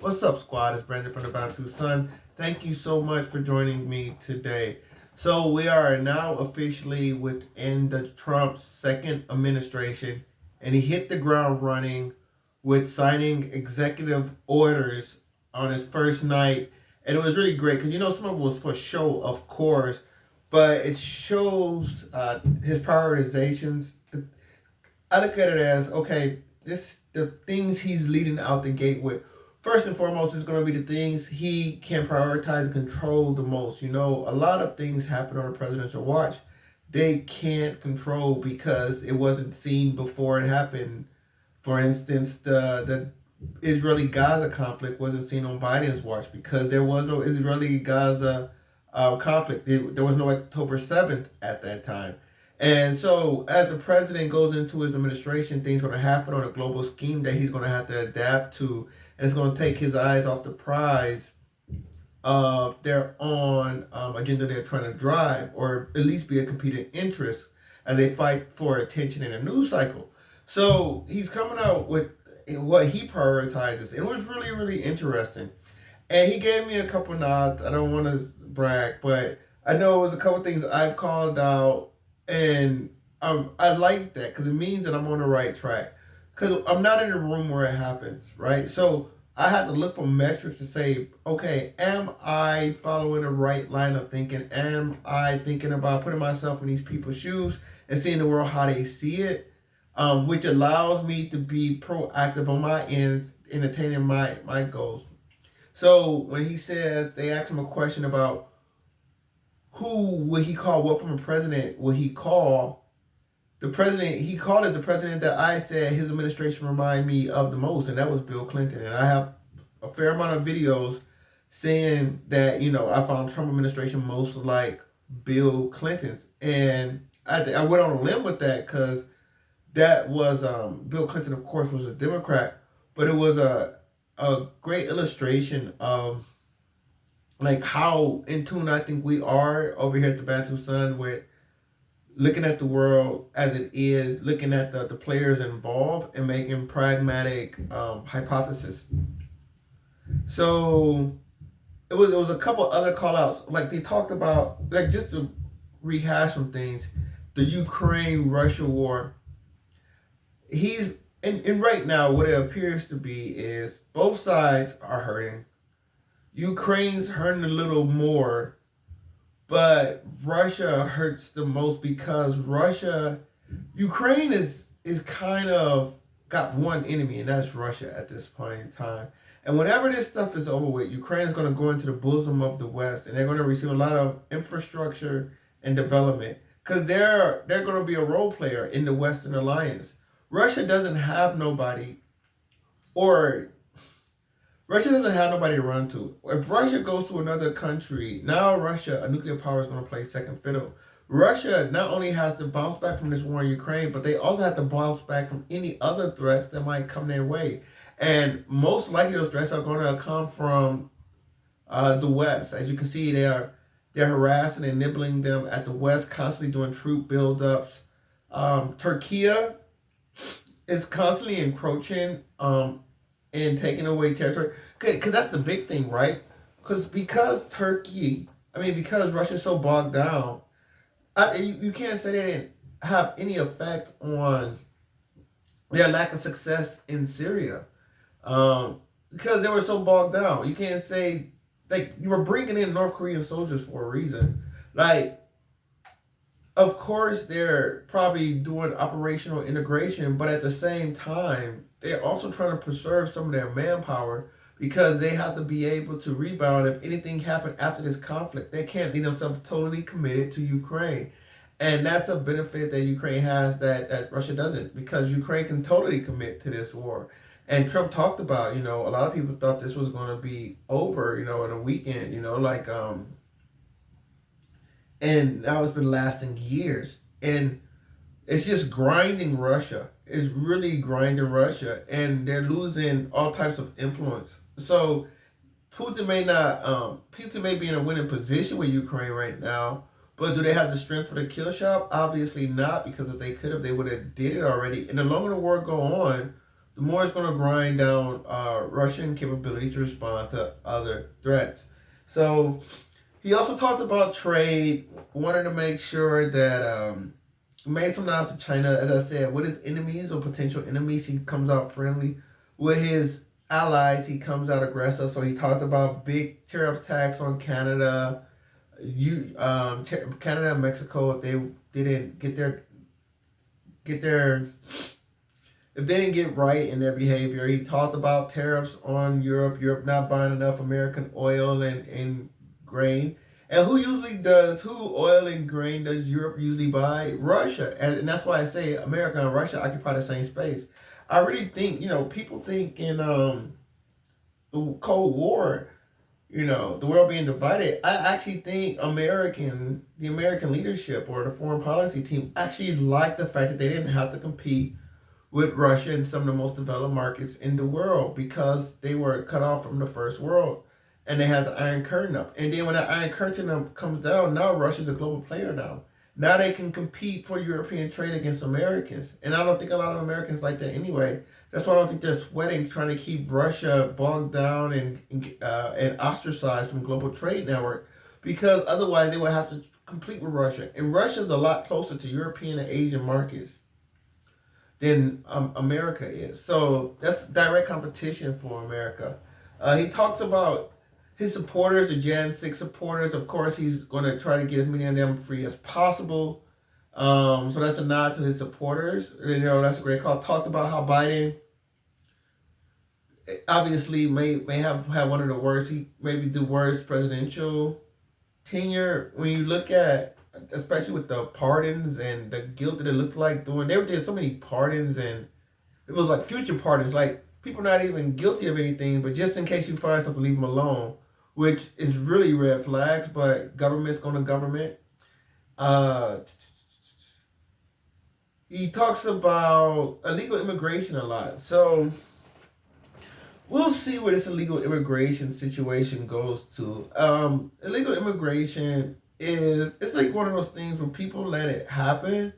What's up, squad? It's Brandon from the Bantu Sun. Thank you so much for joining me today. So we are now officially within the Trump's second administration, and he hit the ground running with signing executive orders on his first night. And it was really great because some of it was for show, of course, but it shows his prioritizations. I look at it as okay. The things he's leading out the gate with. First and foremost, is going to be the things he can prioritize and control the most. A lot of things happen on a presidential watch they can't control because it wasn't seen before it happened. For instance, the Israeli Gaza conflict wasn't seen on Biden's watch because there was no Israeli Gaza conflict. There was no October 7th at that time. And so, as the president goes into his administration, things are going to happen on a global scheme that he's going to have to adapt to. And it's going to take his eyes off the prize of their own agenda they're trying to drive, or at least be a competing interest as they fight for attention in a news cycle. So he's coming out with what he prioritizes. It was really, really interesting. And he gave me a couple nods. I don't want to brag, but I know it was a couple things I've called out, and I like that because it means that I'm on the right track. Because I'm not in the room where it happens, right? So I had to look for metrics to say, okay, am I following the right line of thinking? Am I thinking about putting myself in these people's shoes and seeing the world how they see it? Which allows me to be proactive on my ends in attaining my goals. So when he says, they ask him a question about who would he call, what from a president would he call? The president, he called it the president that I said his administration reminded me of the most, and that was Bill Clinton. And I have a fair amount of videos saying that, I found Trump administration most like Bill Clinton's. And I went on a limb with that because that was Bill Clinton, of course, was a Democrat, but it was a great illustration of like how in tune I think we are over here at the Bantu Sun with looking at the world as it is, looking at the players involved and making pragmatic hypothesis. So it was a couple other call outs. Like they talked about, like just to rehash some things, the Ukraine Russia war. He's and right now what it appears to be is both sides are hurting. Ukraine's hurting a little more, but Russia hurts the most because Ukraine is kind of got one enemy, and that's Russia at this point in time. And whenever this stuff is over with, Ukraine is going to go into the bosom of the West, and they're going to receive a lot of infrastructure and development because they're going to be a role player in the Western alliance. Russia doesn't have nobody, or Russia doesn't have nobody to run to. If Russia goes to another country, now Russia, a nuclear power, is going to play second fiddle. Russia not only has to bounce back from this war in Ukraine, but they also have to bounce back from any other threats that might come their way. And most likely those threats are going to come from the West. As you can see, they're harassing and nibbling them at the West, constantly doing troop buildups. Turkey is constantly encroaching and taking away territory. Because that's the big thing, right? Because Russia's so bogged down, you can't say they didn't have any effect on their lack of success in Syria. Because they were so bogged down. You can't say, like, you were bringing in North Korean soldiers for a reason. Like, of course, they're probably doing operational integration, but at the same time, they're also trying to preserve some of their manpower because they have to be able to rebound if anything happened after this conflict. They can't leave themselves totally committed to Ukraine. And that's a benefit that Ukraine has that Russia doesn't, because Ukraine can totally commit to this war. And Trump talked about, a lot of people thought this was going to be over, in a weekend, and now it's been lasting years. And it's just grinding Russia. It's really grinding Russia, and they're losing all types of influence. So Putin may be in a winning position with Ukraine right now, but do they have the strength for the kill shot? Obviously not, because if they could have, they would have did it already. And the longer the war go on, the more it's going to grind down Russian capabilities to respond to other threats. So he also talked about trade, wanted to make sure that made some nods to China. As I said, with his enemies or potential enemies, he comes out friendly. With his allies, he comes out aggressive. So he talked about big tariff tax on Canada, Canada and Mexico if they didn't get their if they didn't get right in their behavior. He talked about tariffs on Europe not buying enough American oil and grain. And who oil and grain does Europe usually buy? Russia. And that's why I say America and Russia occupy the same space. I really think, people think in the Cold War, the world being divided. I actually think the American leadership or the foreign policy team actually liked the fact that they didn't have to compete with Russia and some of the most developed markets in the world because they were cut off from the first world and they had the Iron Curtain up. And then when that Iron Curtain comes down, now Russia's a global player now. Now they can compete for European trade against Americans. And I don't think a lot of Americans like that anyway. That's why I don't think they're sweating trying to keep Russia bogged down and ostracized from global trade network, because otherwise they would have to compete with Russia. And Russia's a lot closer to European and Asian markets than America is. So that's direct competition for America. He talks about his supporters, the Jan 6 supporters. Of course, he's going to try to get as many of them free as possible. So that's a nod to his supporters. That's a great call. Talked about how Biden obviously may have had one of the worst, maybe the worst presidential tenure. When you look at, especially with the pardons and the guilt that it looked like doing, they did so many pardons and it was like future pardons, like people not even guilty of anything, but just in case you find something, leave them alone, which is really red flags, but government's going to government. He talks about illegal immigration a lot. So we'll see where this illegal immigration situation goes to. Illegal immigration it's like one of those things where people let it happen,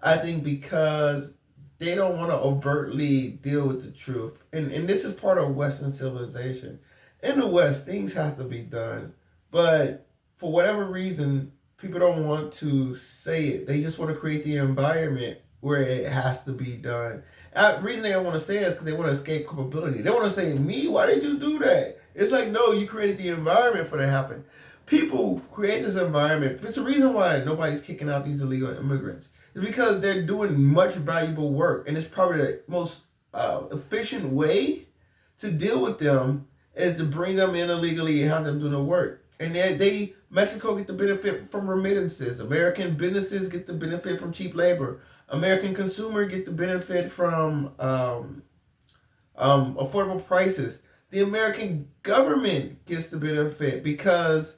I think, because they don't want to overtly deal with the truth. And this is part of Western civilization. In the West, things have to be done. But for whatever reason, people don't want to say it. They just want to create the environment where it has to be done. The reason they don't want to say it is because they want to escape culpability. They want to say, me, why did you do that? It's like, no, you created the environment for that to happen. People create this environment. It's the reason why nobody's kicking out these illegal immigrants. It's because they're doing much valuable work. And it's probably the most efficient way to deal with them is to bring them in illegally and have them do the work. And Mexico get the benefit from remittances. American businesses get the benefit from cheap labor. American consumer get the benefit from affordable prices. The American government gets the benefit because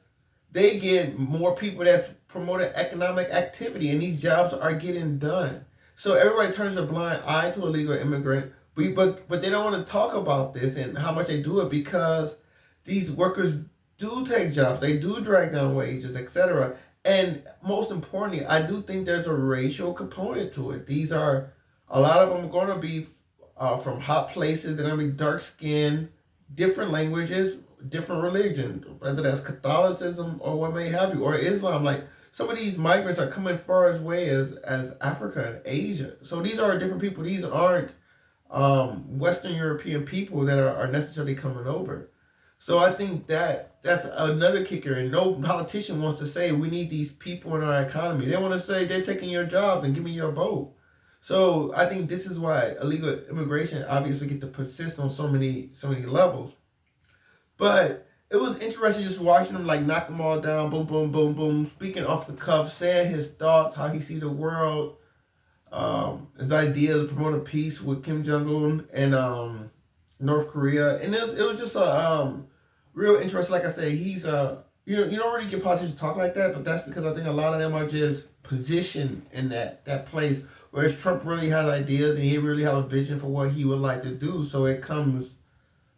they get more people that's promoting economic activity, and these jobs are getting done. So everybody turns a blind eye to illegal immigrant, but they don't want to talk about this and how much they do it because these workers do take jobs, they do drag down wages, etc. And most importantly, I do think there's a racial component to it. A lot of them are going to be from hot places. They're going to be dark skinned, different languages, different religion, whether that's Catholicism or what may have you, or Islam. Like some of these migrants are coming far as way as Africa and Asia. So these are different people. These aren't Western European people that are necessarily coming over. So I think that's another kicker. And no politician wants to say we need these people in our economy. They want to say they're taking your jobs and give me your vote. So I think this is why illegal immigration obviously get to persist on so many levels. But it was interesting just watching him like knock them all down, boom, boom, boom, boom, speaking off the cuff, saying his thoughts, how he see the world, his ideas, promoting peace with Kim Jong-un and North Korea. And it was just a real interest. Like I say, he's you don't really get politicians talk like that, but that's because I think a lot of them are just positioned in that place. Whereas Trump really has ideas and he really has a vision for what he would like to do. So it comes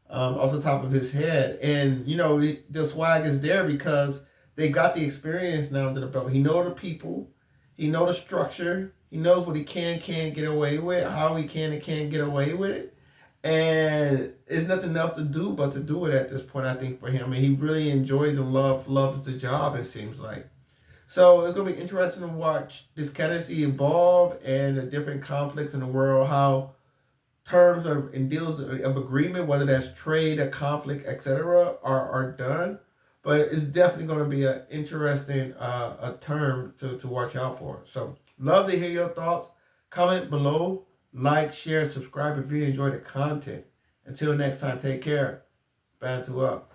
off the top of his head. And, the swag is there because they got the experience now under the belt. He knows the people. He knows the structure. He knows what he can't get away with, how he can and can't get away with it. And there's nothing else to do but to do it at this point, I think, for him. And he really enjoys and loves the job, it seems like. So it's going to be interesting to watch this candidacy evolve and the different conflicts in the world, how terms of and deals of agreement, whether that's trade, a conflict, etc., are done. But it's definitely going to be an interesting a term to watch out for. So love to hear your thoughts. Comment below, like, share, subscribe if you enjoy the content. Until next time, take care. Bantu up.